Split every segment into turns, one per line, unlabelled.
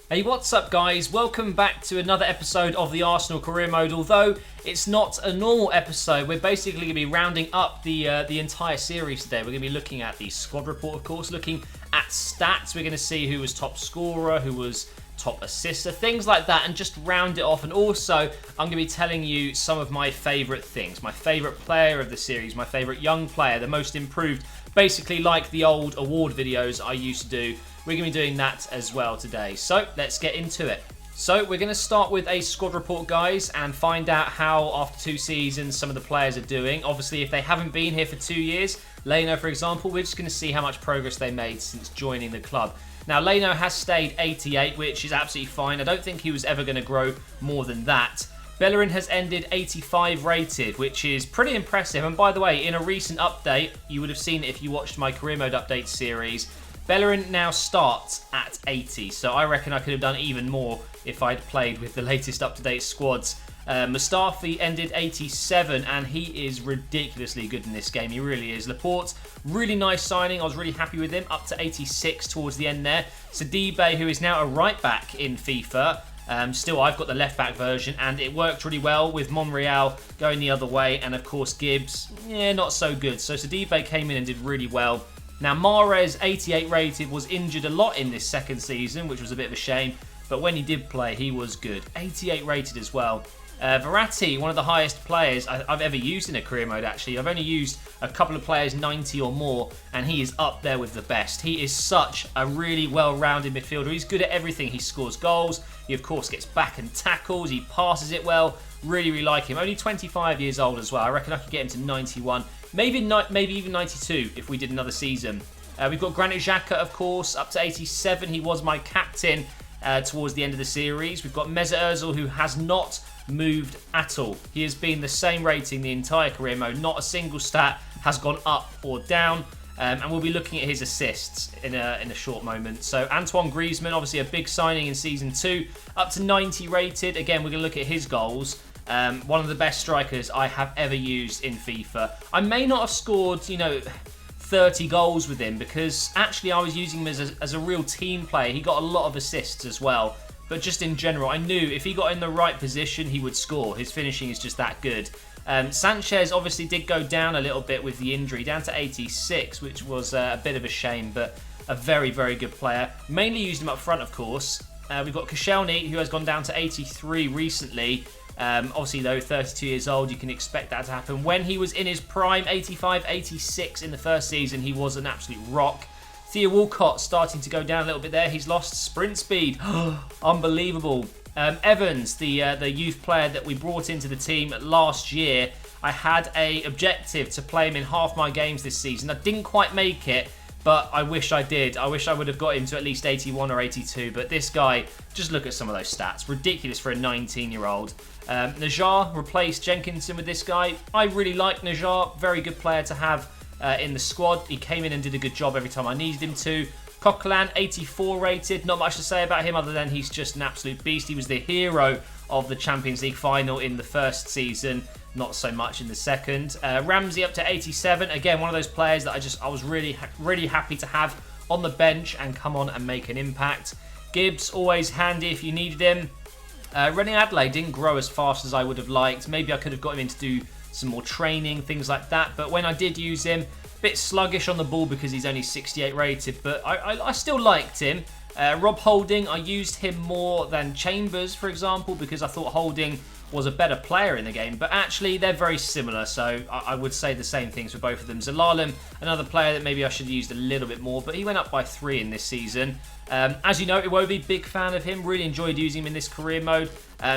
Hey, what's up guys? Welcome back to another episode of the Arsenal Career Mode. Although it's not a normal episode, we're basically going to be rounding up the entire series today. We're going to be looking at the squad report, of course, looking at stats. We're going to see who was top scorer, who was top assister, things like that, and just round it off. And also, I'm going to be telling you some of my favourite things. My favourite player of the series, my favourite young player, the most improved, basically like the old award videos I used to do. We're going to be doing that as well today. So let's get into it. So we're going to start with a squad report, guys, and find out how after 2 seasons some of the players are doing. Obviously, if they haven't been here for 2 years, Leno, for example, we're just going to see how much progress they made since joining the club. Now, Leno has stayed 88, which is absolutely fine. I don't think he was ever going to grow more than that. Bellerin has ended 85 rated, which is pretty impressive. And by the way, in a recent update, you would have seen it if you watched my Career Mode update series, Bellerin now starts at 80, so I reckon I could have done even more if I'd played with the latest up-to-date squads. Mustafi ended 87, and he is ridiculously good in this game. He really is. Laporte, really nice signing. I was really happy with him, up to 86 towards the end there. Sidibe, who is now a right-back in FIFA. Still, I've got the left-back version, and it worked really well with Monreal going the other way, and of course Gibbs, not so good. So Sidibe came in and did really well. Now, Mahrez, 88 rated, was injured a lot in this second season, which was a bit of a shame. But when he did play, he was good. 88 rated as well. Verratti, one of the highest players I've ever used in a career mode, actually. I've only used a couple of players 90 or more, and he is up there with the best. He is such a really well-rounded midfielder. He's good at everything. He scores goals. He, of course, gets back and tackles. He passes it well. Really, really like him. Only 25 years old as well. I reckon I could get him to 91. Maybe even 92 if we did another season. We've got Granit Xhaka, of course, up to 87. He was my captain towards the end of the series. We've got Mesut Ozil, who has not moved at all. He has been the same rating the entire career mode. Not a single stat has gone up or down. And we'll be looking at his assists in a short moment. So Antoine Griezmann, obviously a big signing in Season 2, up to 90 rated. Again, we're going to look at his goals. One of the best strikers I have ever used in FIFA. I may not have scored, 30 goals with him, because actually I was using him as a real team player. He got a lot of assists as well. But just in general, I knew if he got in the right position, he would score. His finishing is just that good. Sanchez obviously did go down a little bit with the injury, down to 86, which was a bit of a shame, but a very, very good player. Mainly used him up front, of course. We've got Koscielny, who has gone down to 83 recently. Obviously, though, 32 years old, you can expect that to happen. When he was in his prime, 85, 86 in the first season, he was an absolute rock. Theo Walcott starting to go down a little bit there. He's lost sprint speed. Unbelievable. Evans, the youth player that we brought into the team last year, I had an objective to play him in half my games this season. I didn't quite make it, but I wish I did. I wish I would have got him to at least 81 or 82. But this guy, just look at some of those stats. Ridiculous for a 19-year-old. Najar replaced Jenkinson with this guy. I really like Najar. Very good player to have in the squad. He came in and did a good job every time I needed him to. Coquelin, 84 rated. Not much to say about him other than he's just an absolute beast. He was the hero of the Champions League final in the first season. Not so much in the second. Ramsey up to 87. Again, one of those players that I was really, really happy to have on the bench and come on and make an impact. Gibbs, always handy if you needed him. Reading Adelaide didn't grow as fast as I would have liked. Maybe I could have got him in to do some more training, things like that. But when I did use him, a bit sluggish on the ball because he's only 68 rated. But I still liked him. Rob Holding, I used him more than Chambers, for example, because I thought Holding was a better player in the game, but actually they're very similar, so I would say the same things for both of them. Zalalem, another player that maybe I should have used a little bit more, but he went up by 3 in this season. As you know, Iwobi, big fan of him, really enjoyed using him in this career mode.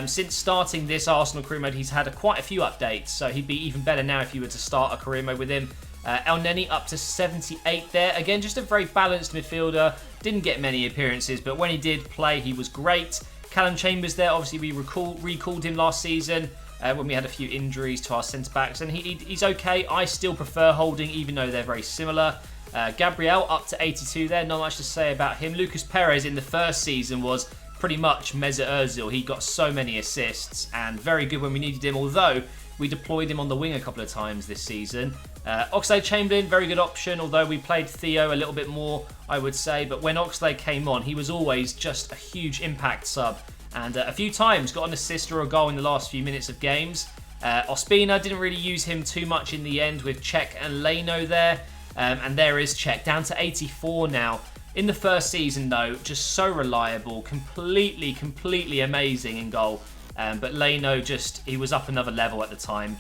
Since starting this Arsenal career mode, he's had quite a few updates, so he'd be even better now if you were to start a career mode with him. El Neni up to 78 there. Again, just a very balanced midfielder. Didn't get many appearances, but when he did play, he was great. Callum Chambers there, obviously we recalled him last season when we had a few injuries to our centre-backs, and he's okay. I still prefer Holding, even though they're very similar. Gabriel up to 82 there, not much to say about him. Lucas Perez in the first season was pretty much Mesut Ozil. He got so many assists and very good when we needed him, although we deployed him on the wing a couple of times this season. Oxlade-Chamberlain, very good option, although we played Theo a little bit more, I would say. But when Oxlade came on, he was always just a huge impact sub. And a few times got an assist or a goal in the last few minutes of games. Ospina, didn't really use him too much in the end with Cech and Leno there. And there is Cech, down to 84 now. In the first season, though, just so reliable, completely amazing in goal. But Leno he was up another level at the time.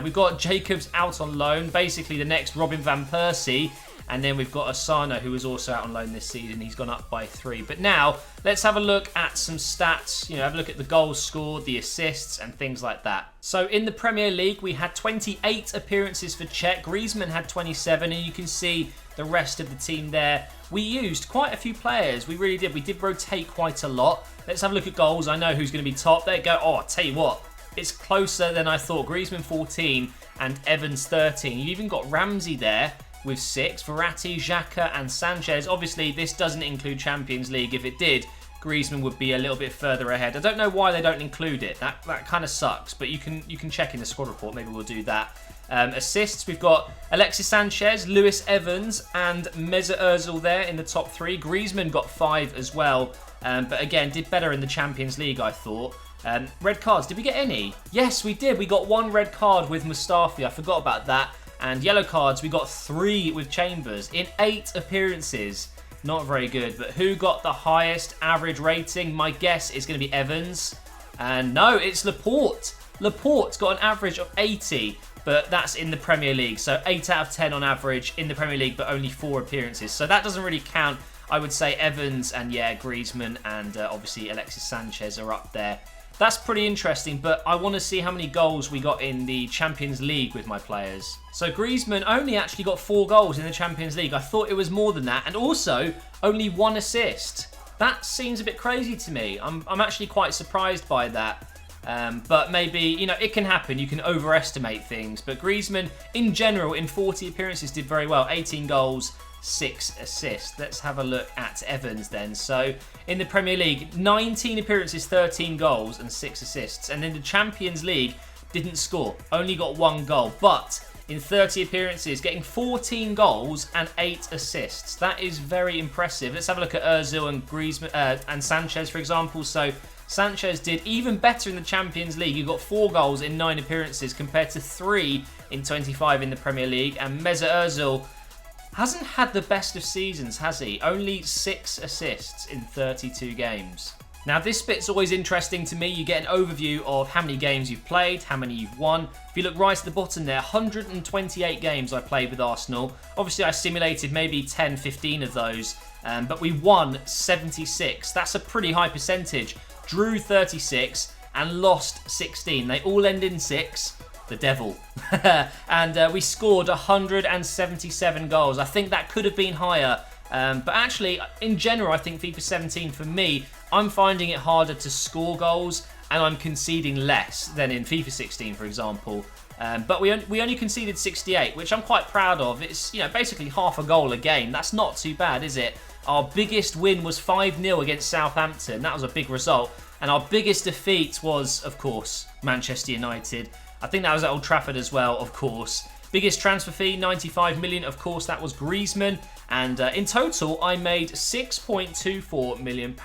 We've got Jacobs out on loan, basically the next Robin van Persie. And then we've got Asano, who was also out on loan this season. He's gone up by 3. But now, let's have a look at some stats. Have a look at the goals scored, the assists, and things like that. So in the Premier League, we had 28 appearances for Cech. Griezmann had 27, and you can see the rest of the team there. We used quite a few players. We really did. We did rotate quite a lot. Let's have a look at goals. I know who's going to be top. There you go. Oh, I'll tell you what. It's closer than I thought. Griezmann 14 and Evans 13. You've even got Ramsey there with 6. Verratti, Xhaka and Sanchez. Obviously, this doesn't include Champions League. If it did, Griezmann would be a little bit further ahead. I don't know why they don't include it. That kind of sucks, but you can check in the squad report. Maybe we'll do that. Assists, we've got Alexis Sanchez, Lewis Evans and Mesut Ozil there in the top 3. Griezmann got 5 as well, but again, did better in the Champions League, I thought. Red cards, did we get any? Yes, we did. We got 1 red card with Mustafi. I forgot about that. And yellow cards, we got 3 with Chambers in 8 appearances. Not very good, but who got the highest average rating? My guess is going to be Evans. And no, it's Laporte. Laporte's got an average of 80, but that's in the Premier League. So 8 out of 10 on average in the Premier League, but only 4 appearances. So that doesn't really count. I would say Evans and, yeah, Griezmann and obviously Alexis Sanchez are up there. That's pretty interesting, but I want to see how many goals we got in the Champions League with my players. So Griezmann only actually got 4 goals in the Champions League. I thought it was more than that, and also only 1 assist. That seems a bit crazy to me. I'm actually quite surprised by that. But maybe, it can happen. You can overestimate things. But Griezmann, in general, in 40 appearances, did very well. 18 goals, 6 assists. Let's have a look at Evans then. So in the Premier League, 19 appearances, 13 goals and 6 assists. And in the Champions League, didn't score. Only got 1 goal. But in 30 appearances, getting 14 goals and 8 assists. That is very impressive. Let's have a look at Ozil and Griezmann and Sanchez, for example. So Sanchez did even better in the Champions League. He got 4 goals in 9 appearances compared to 3 in 25 in the Premier League. And Mesut Ozil hasn't had the best of seasons, has he? Only 6 assists in 32 games. Now, this bit's always interesting to me. You get an overview of how many games you've played, how many you've won. If you look right at the bottom there, 128 games I played with Arsenal. Obviously, I simulated maybe 10, 15 of those, but we won 76. That's a pretty high percentage. Drew 36 and lost 16. They all end in 6. The devil. And we scored 177 goals. I think that could have been higher. But actually, in general, I think FIFA 17, for me, I'm finding it harder to score goals and I'm conceding less than in FIFA 16, for example. But we only conceded 68, which I'm quite proud of. It's basically half a goal a game. That's not too bad, is it? Our biggest win was 5-0 against Southampton. That was a big result. And our biggest defeat was, of course, Manchester United. I think that was at Old Trafford as well, of course. Biggest transfer fee, 95 million. Of course, that was Griezmann. And in total, I made £6.24 million.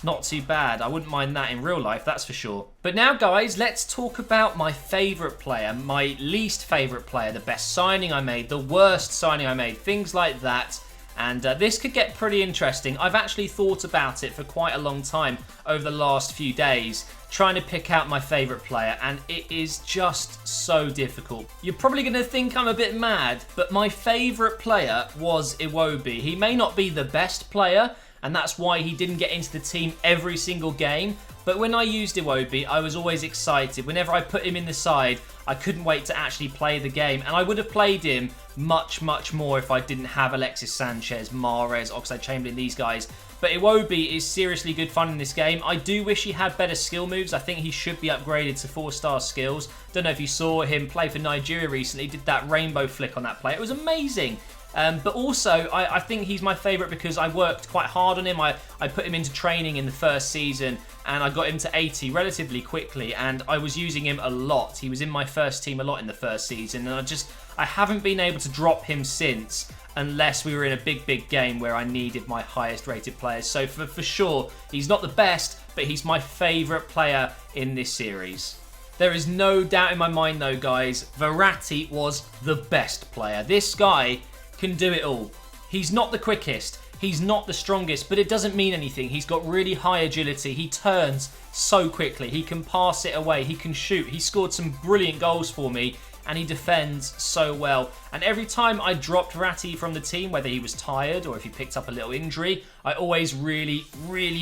Not too bad. I wouldn't mind that in real life, that's for sure. But now, guys, let's talk about my favourite player, my least favourite player, the best signing I made, the worst signing I made, things like that. And this could get pretty interesting. I've actually thought about it for quite a long time over the last few days, trying to pick out my favourite player, and it is just so difficult. You're probably going to think I'm a bit mad, but my favourite player was Iwobi. He may not be the best player, and that's why he didn't get into the team every single game. But when I used Iwobi, I was always excited. Whenever I put him in the side, I couldn't wait to actually play the game. And I would have played him much, much more if I didn't have Alexis Sanchez, Mahrez, Oxlade-Chamberlain, these guys. But Iwobi is seriously good fun in this game. I do wish he had better skill moves. I think he should be upgraded to 4-star skills. Don't know if you saw him play for Nigeria recently. Did that rainbow flick on that play. It was amazing. But also, I think he's my favourite because I worked quite hard on him. I put him into training in the first season and I got him to 80 relatively quickly, and I was using him a lot. He was in my first team a lot in the first season, and I haven't been able to drop him since, unless we were in a big game where I needed my highest rated players. So for sure, he's not the best, but he's my favourite player in this series. There is no doubt in my mind though, guys, Verratti was the best player. This guy can do it all. He's not the quickest, he's not the strongest, but it doesn't mean anything. He's got really high agility, he turns so quickly, he can pass it away, he can shoot, he scored some brilliant goals for me, and he defends so well. And every time I dropped Verratti from the team, whether he was tired or if he picked up a little injury, I always really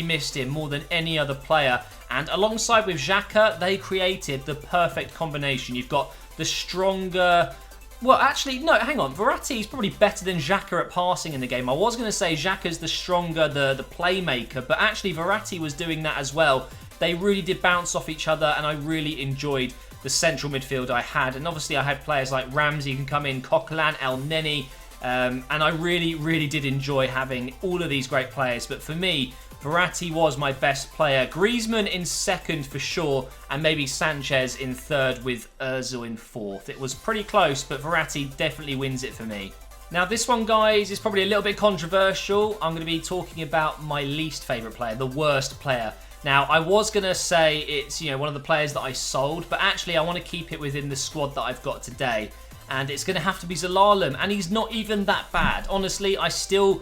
missed him more than any other player. And alongside with Xhaka, they created the perfect combination. You've got the stronger... Well, actually, no, hang on. Verratti is probably better than Xhaka at passing in the game. I was going to say Xhaka's the stronger, the playmaker, but actually Verratti was doing that as well. They really did bounce off each other, and I really enjoyed the central midfield I had. And obviously I had players like Ramsey who can come in, Coquelin, El Neni, and I really did enjoy having all of these great players. But for me, Verratti was my best player. Griezmann in second for sure, and maybe Sanchez in third with Ozil in fourth. It was pretty close, but Verratti definitely wins it for me. Now this one, guys, is probably a little bit controversial. I'm going to be talking about my least favourite player, the worst player. Now, I was going to say it's, one of the players that I sold, but actually I want to keep it within the squad that I've got today. And it's going to have to be Zelalem, and he's not even that bad. Honestly, I still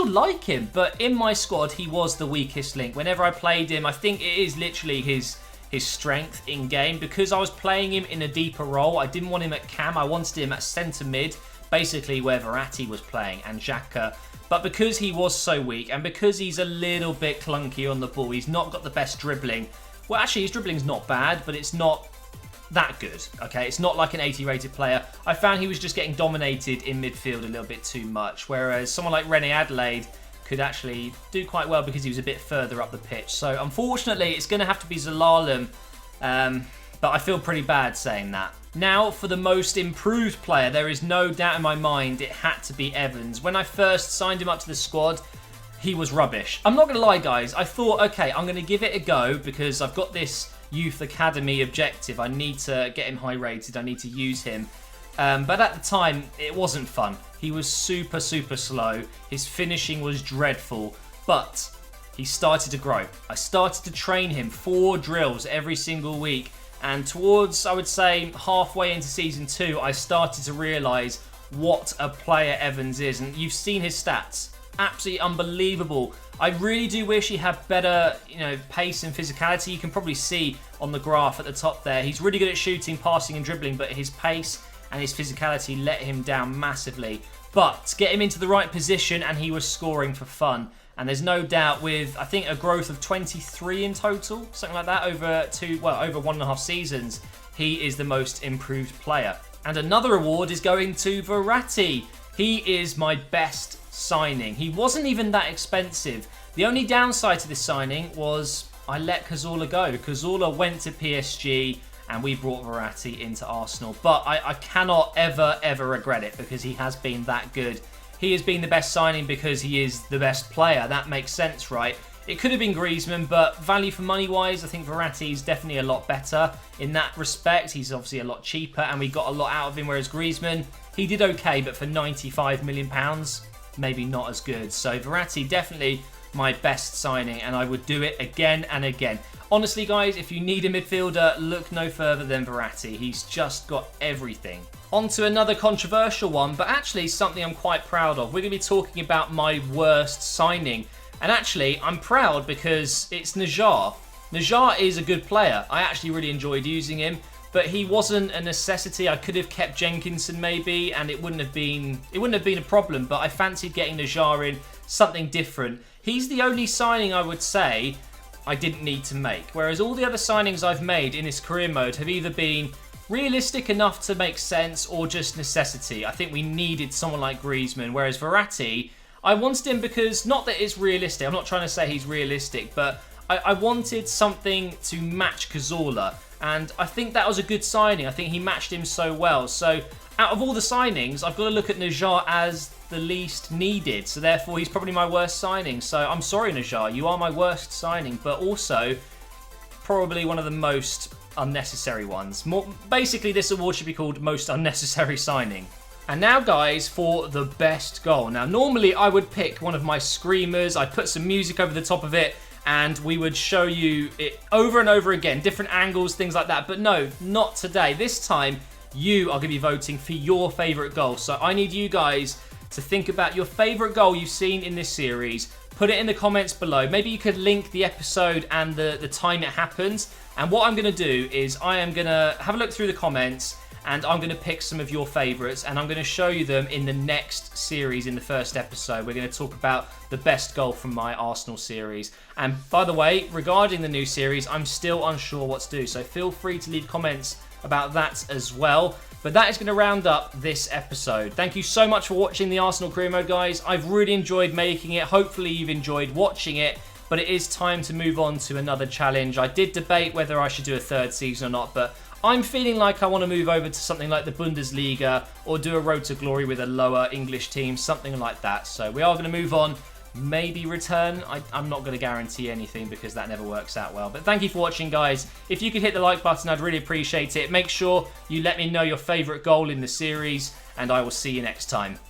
like him, but in my squad, he was the weakest link. Whenever I played him, I think it is literally his strength in game. Because I was playing him in a deeper role, I didn't want him at cam, I wanted him at centre mid, basically where Verratti was playing, and Xhaka. But because he was so weak, and because he's a little bit clunky on the ball, he's not got the best dribbling. Well, actually, his dribbling's not bad, but it's not that good, okay? It's not like an 80 rated player. I found he was just getting dominated in midfield a little bit too much, whereas someone like Rene Adelaide could actually do quite well because he was a bit further up the pitch. So unfortunately, it's going to have to be Zelalem, but I feel pretty bad saying that. Now, for the most improved player, there is no doubt in my mind it had to be Evans. When I first signed him up to the squad, he was rubbish. I'm not going to lie, guys. I thought, okay, I'm going to give it a go because I've got this youth academy objective. I need to get him high rated. I need to use him. But at the time, it wasn't fun. He was super slow. His finishing was dreadful. But he started to grow. I started to train him 4 drills every single week. And towards, I would say, halfway into Season 2, I started to realise what a player Evans is. And you've seen his stats. Absolutely unbelievable. I really do wish he had better, pace and physicality. You can probably see on the graph at the top there. He's really good at shooting, passing and dribbling, but his pace and his physicality let him down massively. But get him into the right position and he was scoring for fun. And there's no doubt with, I think, a growth of 23 in total, something like that, over 1.5 seasons, he is the most improved player. And another award is going to Verratti. He is my best signing. He wasn't even that expensive. The only downside to this signing was I let Cazorla go. Cazorla went to PSG and we brought Verratti into Arsenal. But I cannot ever regret it because he has been that good. He has been the best signing because he is the best player. That makes sense, right? It could have been Griezmann, but value for money wise, I think Verratti is definitely a lot better in that respect. He's obviously a lot cheaper and we got a lot out of him, whereas Griezmann, he did okay, but for £95 million, maybe not as good. So Verratti, definitely my best signing, and I would do it again and again. Honestly, guys, if you need a midfielder, look no further than Verratti. He's just got everything. On to another controversial one, but actually something I'm quite proud of. We're going to be talking about my worst signing. And actually, I'm proud because it's Najar. Najar is a good player. I actually really enjoyed using him, but he wasn't a necessity. I could have kept Jenkinson maybe, and it wouldn't have been a problem, but I fancied getting Najar in, something different. He's the only signing I would say I didn't need to make, whereas all the other signings I've made in this career mode have either been realistic enough to make sense or just necessity. I think we needed someone like Griezmann, whereas Verratti, I wanted him because, not that it's realistic, I'm not trying to say he's realistic, but I wanted something to match Cazorla, and I think that was a good signing. I think he matched him so well. So out of all the signings, I've got to look at Najar as the least needed. So therefore, he's probably my worst signing. So I'm sorry, Najar, you are my worst signing, but also probably one of the most unnecessary ones. Basically, this award should be called Most Unnecessary Signing. And now, guys, for the best goal. Now, normally I would pick one of my screamers. I'd put some music over the top of it, and we would show you it over and over again, different angles, things like that. But no, not today. This time, you are going to be voting for your favourite goal. So I need you guys to think about your favourite goal you've seen in this series. Put it in the comments below. Maybe you could link the episode and the time it happened. And what I'm going to do is I am going to have a look through the comments, and I'm going to pick some of your favourites, and I'm going to show you them in the next series, in the first episode. We're going to talk about the best goal from my Arsenal series. And by the way, regarding the new series, I'm still unsure what to do, so feel free to leave comments about that as well. But that is going to round up this episode. Thank you so much for watching the Arsenal Career Mode, guys. I've really enjoyed making it. Hopefully you've enjoyed watching it. But it is time to move on to another challenge. I did debate whether I should do a third season or not, but I'm feeling like I want to move over to something like the Bundesliga or do a Road to Glory with a lower English team, something like that. So we are going to move on, maybe return. I'm not going to guarantee anything because that never works out well. But thank you for watching, guys. If you could hit the like button, I'd really appreciate it. Make sure you let me know your favourite goal in the series, and I will see you next time.